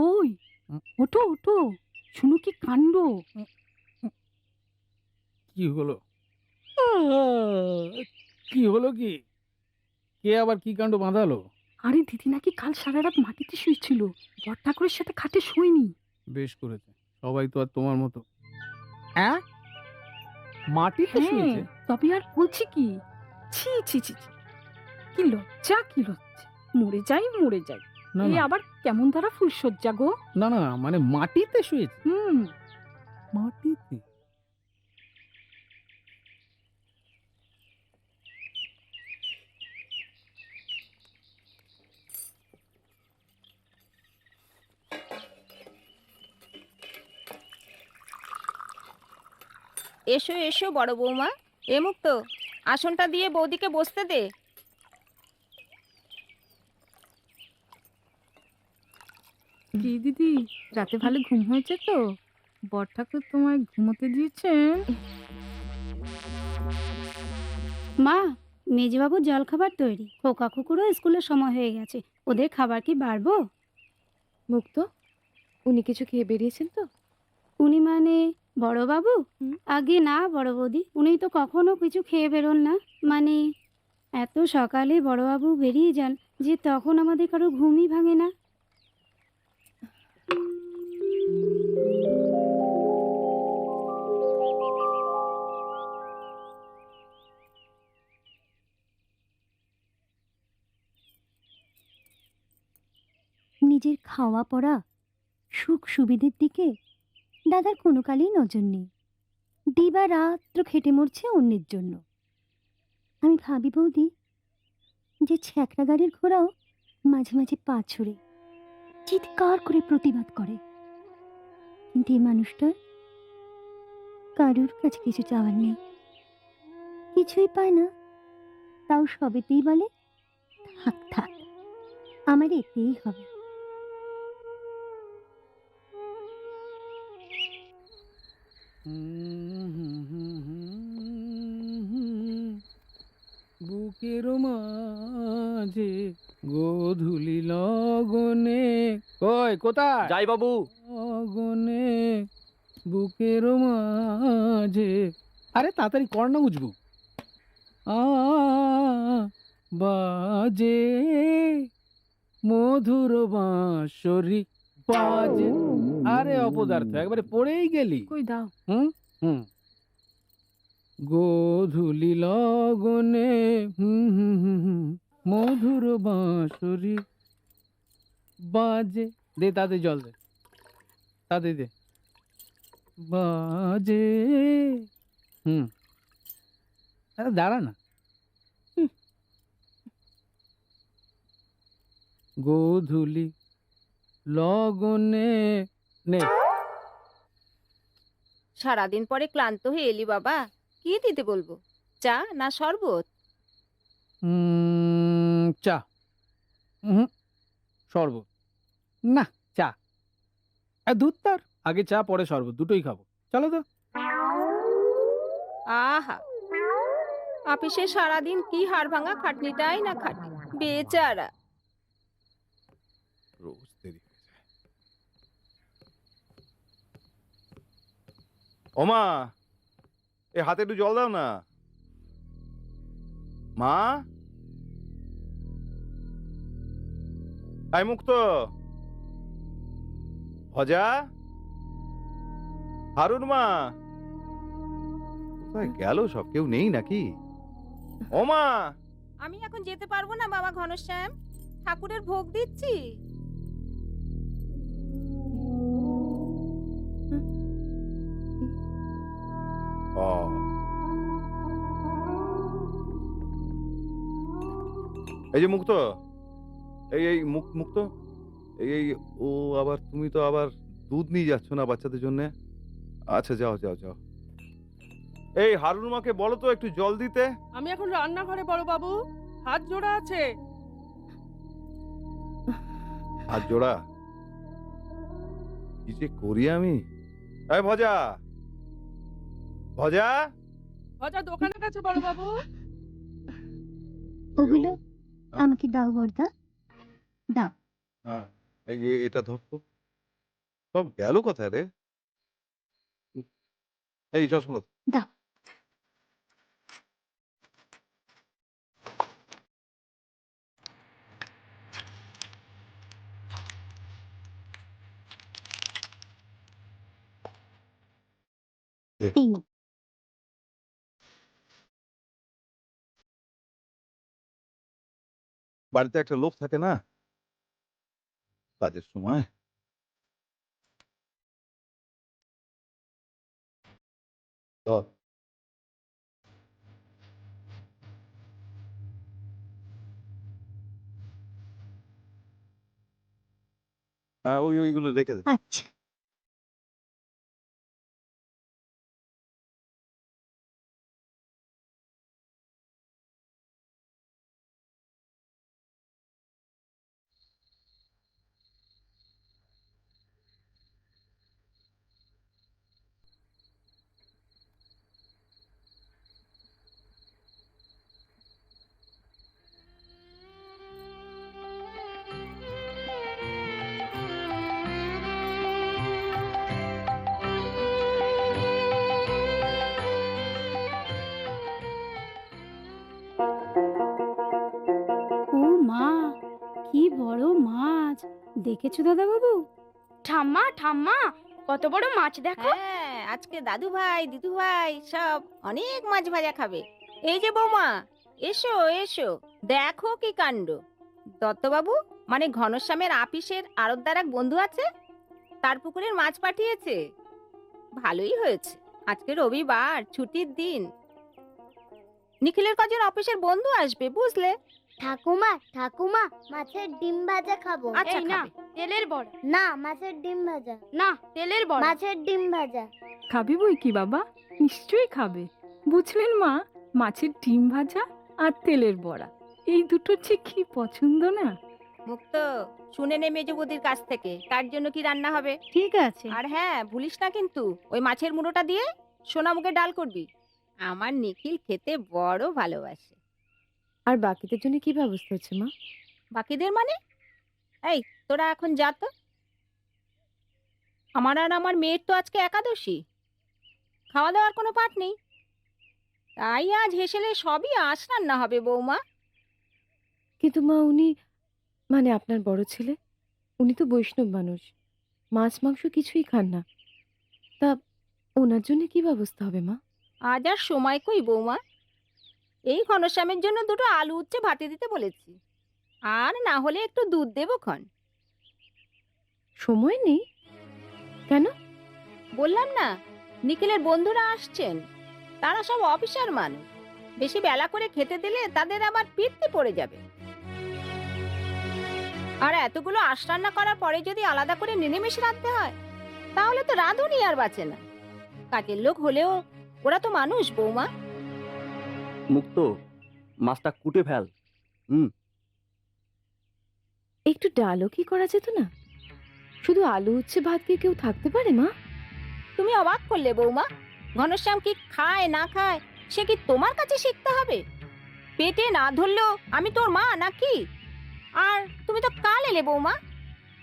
ওই ওঠো ওঠো, শুনো কি কাণ্ড। কি হলো? কি হলো? কি কে আবার কি কাণ্ড বাঁধালো? আরে দিদি নাকি কাল সারা রাত মাটিতে শুয়েছিল, বর ঠাকুরের সাথে খাটে শোয়নি। বেশ করেছে, সবাই তো আর তোমার মতো। হ্যাঁ, মাটিতে হ্যাঁ, শুয়েছে? তবে আর বলছি কি, ছি ছি ছি ছি, কি লজ্জা কি লজ্জা, মরে যাই মরে যাই। না এই না আবার কেমন ধারা ফুলসজ্জা গো। না না, মানে মাটিতে শুয়েছে? হুম। মাটিতে? এসো এসো বড় বৌমা, এ মুক্ত, আসনটা দিয়ে বৌদিকে বসতে দে। কি দিদি, রাতে ভালো ঘুম হয়েছে তো? বর ঠাকুর তোমায় ঘুমোতে দিয়েছেন? মা, মেজবাবুর জলখাবার তৈরি, খোকা কুকুরও স্কুলের সময় হয়ে গেছে, ওদের খাবার কি বাড়বো? মুক্ত, উনি কিছু খেয়ে বেরিয়েছেন তো? উনি মানে বড়বাবু? হুম। আগে না বড় বৌদি, উনি তো কখনো কিছু খেয়ে বেরোন না। মানে এত সকালে বড়বাবু বেরিয়ে যান যে তখন আমাদের কারো ঘুমই ভাঙে না। নিজের খাওয়া পড়া সুখ সুবিধের দিকে দাদার কোনো কালেই নজর নেই, দিবা রাত্র খেটে মরছে অন্যের জন্য। আমি ভাবি বৌদি, যে ছ্যাঁকড়া গাড়ির ঘোড়াও মাঝে মাঝে পা ছড়ে চিৎকার করে প্রতিবাদ করে, কিন্তু এই মানুষটার কারুর কাছে কিছু চাওয়ার নেই, কিছুই পায় না, তাও সবেতেই বলে থাক থাক, আমার এতেই হবে। বুকের মাঝে গোধূলি লগনে, কই কোথায় যাই বাবু। লগনে বুকের মাঝে। আরে তাড়াতাড়ি কর না উজবু। আ বাজে মধুর বাঁশরি বাজে। আরে অপদার্থ, একবারে পড়েই গেলি। কই দাও। হুম হুম। গোধূলি লগনে মধুর বাঁশরি বাজে। দে তাতে জল দে, তাতে দে। বাজে। হুম। আরে দাঁড়া না। গোধূলি লগনে নে। সারাদিন পরে ক্লান্ত হয়ে এলি বাবা, কি দিতে বলবো, চা না শরবত? চা। শরবত না, চা। আর দুধ তার আগে চা পরে শরবত, দুটোই খাবো। চলো তো। আহা, অফিসে সারাদিন কি হাড় ভাঙা খাটনিটাই না খাটে, বেচারা। রোজ দেরি হয়ে যায়। ওমা, এ হাতে একটু জল দাও না। মা, আই মুক্ত, ভজা, হারুন মা, কোথায় গেল সব? কেউ নেই নাকি? ওমা, আমি এখন যেতে পারবো না বাবা ঘনশ্যাম, ঠাকুরের ভোগ দিচ্ছি। ও, এই যে মুক্ত, এই এই মুক্ত, এই এই ও আবার, তুমি তো আবার দুধ নিয়ে যাচ্ছ না বাচ্চাদের জন্য? আচ্ছা, যাও যাও যাও। এই হারুন মাকে বলো তো একটু জল দিতে। আমি এখন রান্নাঘরে বড় বাবু, হাত জোড়া আছে। হাত জোড়া? কি যে করি আমি। এই ভজা, ভজা, ভজা দোকানে গেছে বড় বাবু। ওগুলো আমাকে দাও বর্দা, দাও। হ্যাঁ, এই এটা ধরতো। সব গেল কোথায় রে? এই চশমা দাও। দে। এই নাও। বাড়িতে একটা লোক থাকে না কাজের সময়, ধর। হ্যাঁ, ওইগুলো রেখে দে। আচ্ছা। ও মা, কি বড় মাছ! দেখেছো দাদা বাবু? ঠাম্মা ঠাম্মা, কত বড় মাছ দেখো! হ্যাঁ, আজকে দাদু ভাই দিদু ভাই সব অনেক মাছ ভাজা খাবে। এই যে বৌমা, এসো এসো, দেখো কি কাণ্ড। দত্তবাবু মানে ঘনশ্যামের আপিসের আড়তদার এক বন্ধু আছে, তার পুকুরের মাছ পাঠিয়েছে। ভালোই হয়েছে, আজকে রবিবার, ছুটির দিন। নিখিলের কাজের অফিসের বন্ধু আসবে, বুঝলে? ঠাকুমা ঠাকুমা, মাছের ডিম ভাজা খাবো। আচ্ছা, এই না, খাবে। তেলের বড়া। না, মাছের ডিম ভাজা। না, তেলের বড়া। মাছের ডিম ভাজা। খাবি বই কি বাবা, নিশ্চয়ই খাবে। বুঝলেন মা, মাছের ডিম ভাজা আর তেলের বড়া, এই দুটোর যে কি পছন্দ না। মুক্ত, শুনে নে মেজবুদির কাছ থেকে কার জন্য কি রান্না হবে। ঠিক আছে। আর হ্যাঁ, ভুলিস না কিন্তু ওই মাছের মুড়োটা দিয়ে সোনামুখে ডাল করবি। আমার নিখিল খেতে বড় ভালোবাসে। আর বাকিদের জন্য কি ব্যবস্থা হচ্ছে মা? বাকিদের মানে? এই, তোরা এখন যা তো। আমার আর আমার মেয়ের তো আজকে একাদশী, খাওয়া দাওয়ার কোনো পাট নেই। তাই আজ হেসেলে সবই আঁশ রান্না হবে বৌমা। কিন্তু মা, উনি মানে আপনার বড় ছেলে, উনি তো বৈষ্ণব মানুষ, মাছ মাংস কিছুই খান না। তা ওনার জন্য কি ব্যবস্থা হবে মা? আজ আর সময় কই বৌমা, এই ঘনশ্যামের জন্য দুটো আলু উচ্ছে ভাতে দিতে বলেছি, আর না হলে একটু দুধ দেবো ক্ষণ। সময় নেই কেন? বললাম না, নিখিলের বন্ধুরা আসছেন, তারা সব অফিসার মানুষ, বেশি বেলা করে খেতে দিলে তাদের আবার পিত্তি পড়ে যাবে। আর এতগুলো আঁশ রান্না করার পরে যদি আলাদা করে নিরামিষ রাঁধতে হয়, তাহলে তো রাঁধুনি আর বাঁচে না। কাজের লোক হলেও ওরা তো মানুষ বৌমা। মুক্ত, মাছটা কুটে ফেল। একটু ডালও কি করা যেত না? শুধু আলু উচ্ছে ভাত দিয়ে কেউ থাকতে পারে মা? তুমি অবাক করলে বৌমা, ঘনশ্যাম কি খায় না খায় সে কি তোমার কাছে শিখতে হবে? পেটে না ধরলেও আমি তোর মা নাকি? আর তুমি তো কাল এলে বৌমা,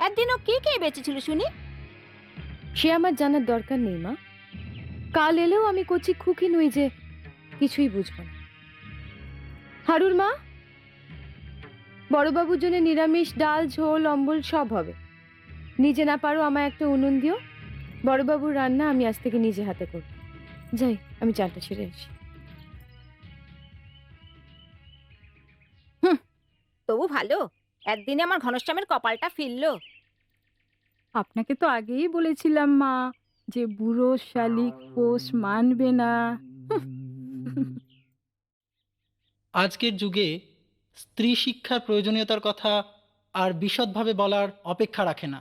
একদিনও কি খেয়ে বেঁচেছিল শুনি? সে আমার জানার দরকার নেই মা। কাল এলেও আমি কচি খুকি নই যে কিছুই বুঝবো না। হারুর মা, বড়বাবুর জন্য নিরামিষ ডাল ঝোল অম্বল সব হবে। নিজে না পারো আমায় একটা উনুন দিও, বড়বাবুর রান্না আমি আজ থেকে নিজে হাতে করব। যাই, আমি চালটা ছেড়ে আসি। তবু ভালো, একদিনে আমার ঘনশ্যামের কপালটা ফিরলো। আপনাকে তো আগেই বলেছিলাম মা, যে বুড়ো শালিক পোষ মানবে না। আজকের যুগে স্ত্রী শিক্ষার প্রয়োজনীয়তার কথা আর বিশদভাবে বলার অপেক্ষা রাখে না।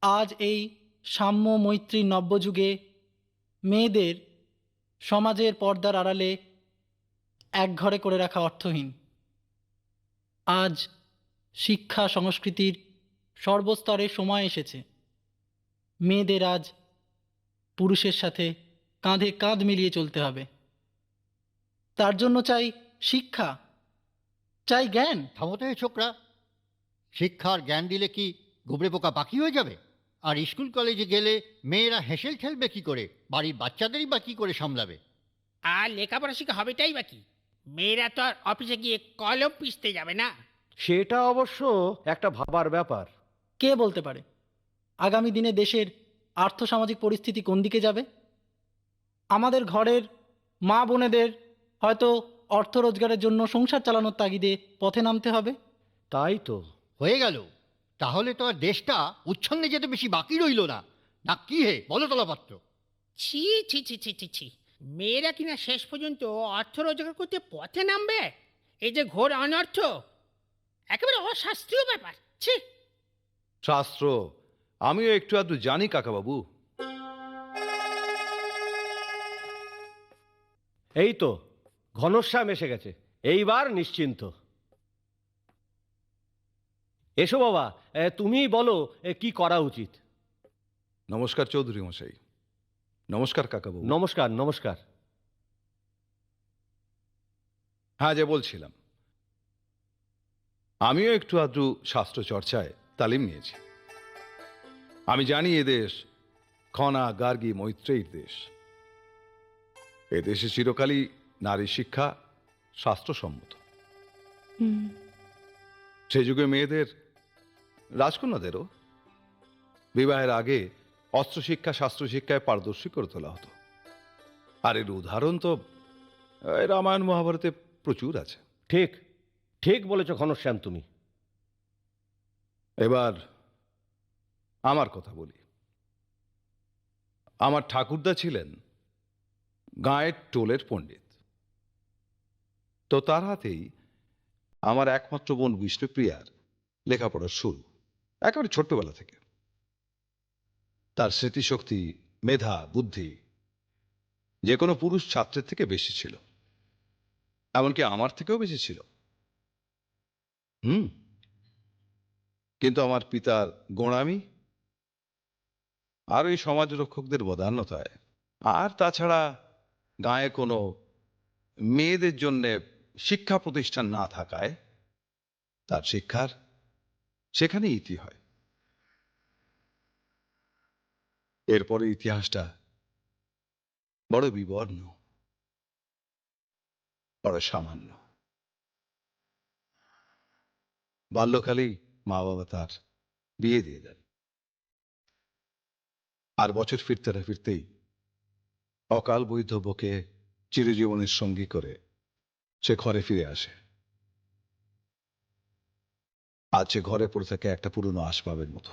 আজ এই সাম্য মৈত্রীর নব্যযুগে মেয়েদের সমাজের পর্দার আড়ালে একঘরে করে রাখা অর্থহীন। আজ শিক্ষা সংস্কৃতির সর্বস্তরে সময় এসেছে। মেয়েদের আজ পুরুষের সাথে কাঁধে কাঁধ মিলিয়ে চলতে হবে। তার জন্য চাই শিক্ষা, চাই জ্ঞান। থামো তো এই ছোকরা, শিক্ষা আর জ্ঞান দিলে কি গুবরে পোকা বাকি হয়ে যাবে? আর স্কুল কলেজে গেলে মেয়েরা হেসেল খেলবে কি করে, বাড়ির বাচ্চাদেরই বা কি করে সামলাবে? আর লেখাপড়া শিখে হবেটাই বা কি? মেয়েরা তো আর অফিসে গিয়ে কলম পিষতে যাবে না। সেটা অবশ্য একটা ভাবার ব্যাপার। কে বলতে পারে আগামী দিনে দেশের আর্থসামাজিক পরিস্থিতি কোন দিকে যাবে? আমাদের ঘরের মা বোনেদের হয়তো অর্থ রোজগারের জন্য সংসার চালানোর তাগিদে পথে নামতে হবে। তাই তো হয়ে গেল, তাহলে তো আর দেশটা উচ্ছন্নে যেতে বেশি বাকি রইল না। না কি হে বলো তলাপাত্র? ছি ছি ছি ছি ছি ছি, মেয়েরা কিনা শেষ পর্যন্ত অর্থ রোজগার করতে পথে নামবে? এই যে ঘোর অনর্থ, একেবারে অশাস্ত্রীয় ব্যাপার। ছি। শাস্ত্র আমিও একটু আধটু জানি কাকাবাবু। এই তো ঘনশ্যাম এসে গেছে, এইবার নিশ্চিন্ত। এসো বাবা, তুমিই বলো কি করা উচিত। নমস্কার চৌধুরী মশাই। নমস্কার কাকাবাবু। নমস্কার নমস্কার। হ্যাঁ, যে বলছিলাম, আমিও একটু আধটু শাস্ত্র চর্চায় তালিম নিয়েছি। আমি জানি এদেশ খনা গার্গী মৈত্রেয়ীর দেশ। এদেশে চিরকালই নারী শিক্ষা শাস্ত্রসম্মত। সে যুগে মেয়েদের, রাজকন্যাদেরও বিবাহের আগে অস্ত্র শিক্ষা শাস্ত্র শিক্ষায় পারদর্শী করে তোলা হতো। আর এর উদাহরণ তো এই রামায়ণ মহাভারতে প্রচুর আছে। ঠিক ঠিক বলেছ ঘনশ্যাম তুমি। এবার আমার কথা বলি। আমার ঠাকুরদা ছিলেন গাঁয়ের টোলের পণ্ডিত। তো তার হাতেই আমার একমাত্র বোন বিষ্ণুপ্রিয়ার লেখাপড়ার শুরু, একেবারে ছোট্টবেলা থেকে। তার স্মৃতিশক্তি, মেধা, বুদ্ধি যে কোনো পুরুষ ছাত্রের থেকে বেশি ছিল, এমনকি আমার থেকেও বেশি ছিল। কিন্তু আমার পিতার গোঁড়ামি আর ওই সমাজ রক্ষকদের বদান্যতায়, আর তাছাড়া গাঁয়ে কোনো মেয়েদের জন্য শিক্ষা প্রতিষ্ঠান না থাকায় তার শিক্ষার সেখানে ইতি হয়। এরপরে ইতিহাসটা বড় বিবর্ণ, বড় সামান্য। বাল্যকালেই মা বাবা তার বিয়ে দিয়ে দেন। আর বছর ফিরতে না ফিরতেই অকাল বৈধব্যকে চিরজীবনের সঙ্গী করে সে ঘরে ফিরে আসে। আজ সে ঘরে পড়ে থাকে একটা পুরনো আসবাবের মতো,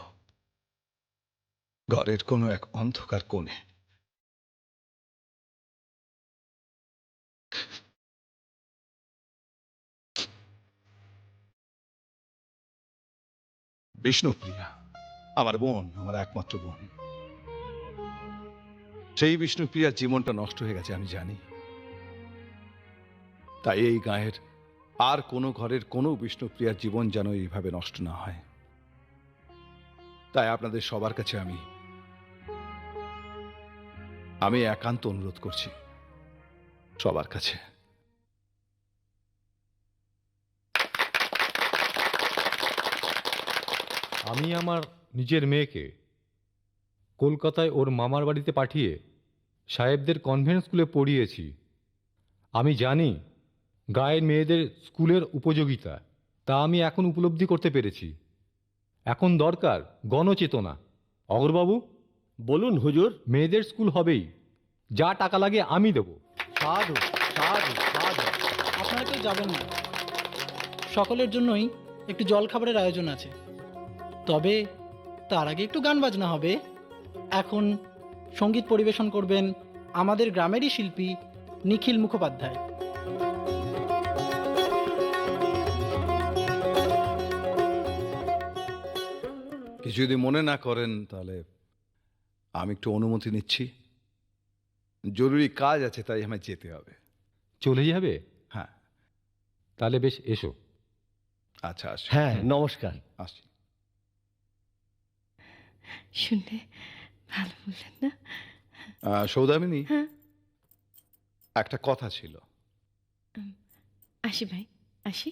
ঘরের কোনো এক অন্ধকার কোণে। বিষ্ণুপ্রিয়া আমার বোন, আমার একমাত্র বোন। সেই বিষ্ণুপ্রিয়ার জীবনটা নষ্ট হয়ে গেছে আমি জানি। তাই এই গাঁয়ের আর কোনো ঘরের কোনো বিষ্ণুপ্রিয়ার জীবন যেন এইভাবে নষ্ট না হয়। তাই আপনাদের সবার কাছে আমি একান্ত অনুরোধ করছি, সবার কাছে। আমি আমার নিজের মেয়েকে কলকাতায় ওর মামার বাড়িতে পাঠিয়ে সাহেবদের কনভেন্ট স্কুলে পড়িয়েছি। আমি জানি গায়ের মেয়েদের স্কুলের উপযোগিতা, তা আমি এখন উপলব্ধি করতে পেরেছি। এখন দরকার গণচেতনা। অগরবাবু বলুন হুজুর। মেয়েদের স্কুল হবেই, যা টাকা লাগে আমি দেব। সাধু সাধু সাধু। আপনারা কেউ যাবেন না, সকলের জন্যই একটু জলখাবারের আয়োজন আছে। তবে তার আগে একটু গান বাজনা হবে। এখন সঙ্গীত পরিবেশন করবেন আমাদের গ্রামেরই শিল্পী নিখিল মুখোপাধ্যায়। কিছু যদি মনে না করেন তাহলে আমি একটু অনুমতি নিচ্ছি। জরুরি কাজ আছে, তাই আমায় যেতে হবে। চলে যাবে? হ্যাঁ। তাহলে বেশ, এসো। আচ্ছা আসি। হ্যাঁ নমস্কার। আসি। শুনলে ভালো বললেন না? সৌদামিনী, একটা কথা ছিল। আসি ভাই, আসি।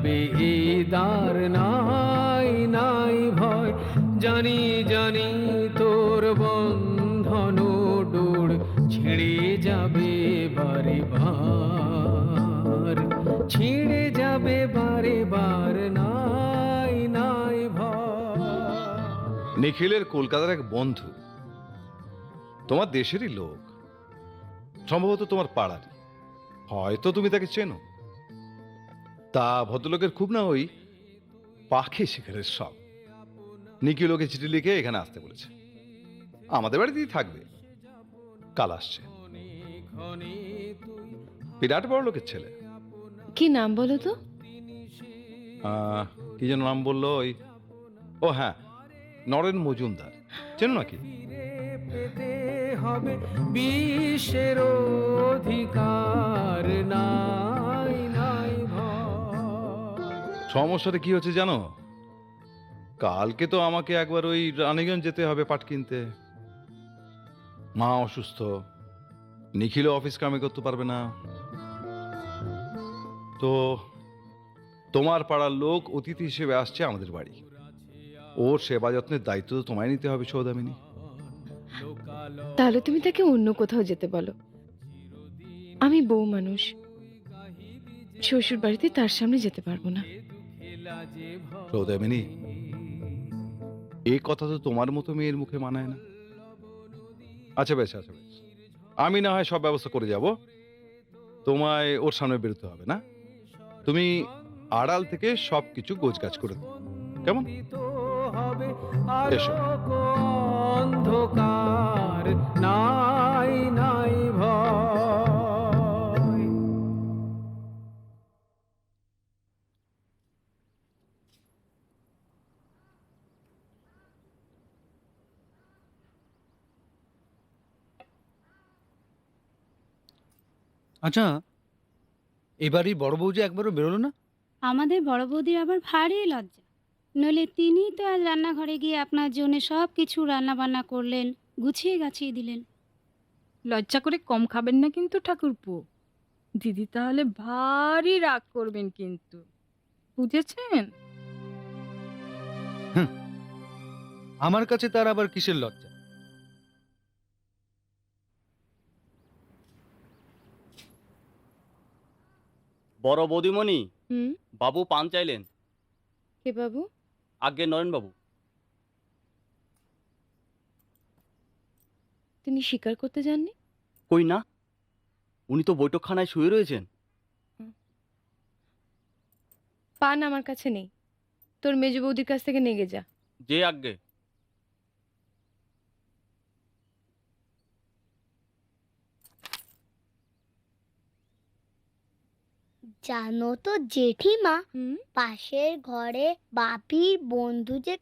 যাবে এই দ্বার, নাই নাই ভয়, জানি জানি তোর বন্ধন ডোর ছিঁড়ে যাবে বারে বার, ছিঁড়ে যাবে বারে বার, নাই নাই ভয়। নিখিলের কলকাতার এক বন্ধু, তোমার দেশেরই লোক, সম্ভবত তোমার পাড়ার, হয়তো তুমি তাকে চেনো। তা ভদ্রলোকের খুব না ওই পাখি শিকারের শখ। নিখিল ওকে চিঠি লিখে এখানে আসতে বলেছে, আমাদের বাড়িতেই থাকবে, কাল আসছে। বিরাট বড় লোকের ছেলে। কি নাম বলো তো? কি যেন নাম বললো, ওই ও হ্যাঁ, নরেন মজুমদার, চেনো নাকি? পেতে হবে বিশ্বের অধিকার, নাই নাই ভয়। সমস্যাটা কি হচ্ছে জানো? কালকে তো আমাকে একবার ওই রানীগঞ্জ যেতে হবে পাট কিনতে। মা অসুস্থ, নিখিলও অফিস কামে করতে পারবে না। তো তোমার পাড়ার লোক অতিথি হিসেবে আসছে আমাদের বাড়ি, ওর সেবা যত্নের দায়িত্ব তো তোমায় নিতে হবে সৌদামিনী। তাহলে তুমি তাকে অন্য কোথাও যেতে বলো। আমি বউ মানুষ, শ্বশুর বাড়িতে তার সামনে যেতে পারবো না। সৌদামিনী, এই কথা তো তোমার মতো মেয়ের মুখে মানায় না। আচ্ছা বেশ, আচ্ছা বেশ, আমি না হয় সব ব্যবস্থা করে যাব, তোমায় ওর সামনে বেরোতে হবে না। তুমি আড়াল থেকে সবকিছু গোছগাছ করে দেবে, কেমন? এসো। অন্ধকার, নাই নাই ভয়। আচ্ছা, এবারই বড় বউ যে একবারও বেরোলো না? আমাদের বড় বৌদির আবার ভারী লজ্জা, নইলে তিনিই তো আজ রান্নাঘরে গিয়ে আপনার জন্য সব কিছু রান্না বান্না করলেন, গুছিয়ে গাছিয়ে দিলেন। লজ্জা করে কম খাবেন না কিন্তু ঠাকুরপো, দিদি তাহলে ভারী রাগ করবেন কিন্তু, বুঝেছেন? আমার কাছে তার আবার কিসের লজ্জা? বড় বৌদিমণি, হুম, বাবু পান চাইলেন। কে বাবু? আজ্ঞে নরেন বাবু। তিনি স্বীকার করতে যাননি? কই না, উনি তো বৈঠকখানায় শুয়ে রয়েছেন। পান আমার কাছে নেই, তোর মেজ বৌদির কাছ থেকে নেগে যা। যে আজ্ঞে। জানো তো জেঠিমা, পাশের ঘরে বাপির বন্ধু যে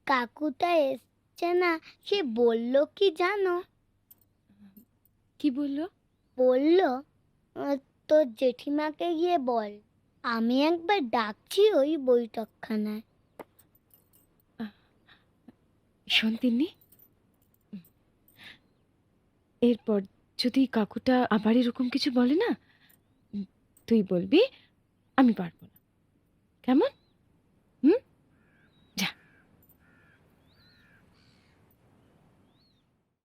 কাকুটা এসছে না, সে বলল কি জানো? কি বললো? বলল তোর জেঠিমাকে গিয়ে বল আমি একবার ডাকছি ওই বৈঠকখানায়। শোন তিন্নি, এরপর যদি কাকুটা আবার এরকম কিছু বলে না, তুই বলবি আমি পারবো না, কেমন?